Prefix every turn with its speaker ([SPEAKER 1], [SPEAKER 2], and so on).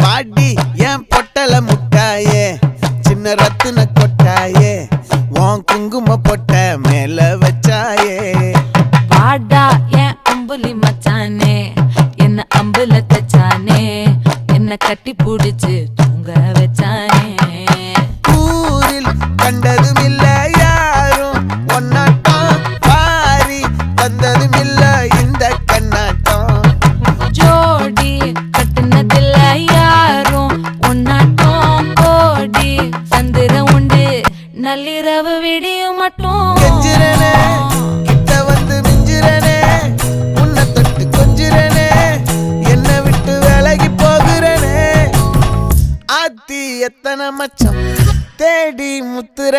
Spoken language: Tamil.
[SPEAKER 1] பாடி என் பொட்டல முட்டாயே சின்ன ரத்தின கொட்டாயே உன் குங்கும பொட்ட மேல வச்சாயே
[SPEAKER 2] வாடா என் அம்புலி மச்சானே என்ன அம்புல தச்சானே என்ன கட்டி புடிச்சு தூங்க வச்சானே
[SPEAKER 1] ஊரில் கண்டதும் இல்ல யாரும் ஒன்னாட்டம் பாரி தந்ததும் இல்ல இந்த கண்ணாட்டம்
[SPEAKER 2] ஜோடி கட்டுனதில்ல யாரும் ஒன்னாட்டம் கோடி சந்திர உண்டு நள்ளிரவு விடியும் மட்டும்
[SPEAKER 1] கெஞ்சிரனே கிட்ட வந்து மிஞ்சிரனே உன்னை தொட்டு கொஞ்சிரனே என்னை விட்டு விலகி போகிறனே ஆத்தி எத்தனை மச்சம் தேடி முத்துற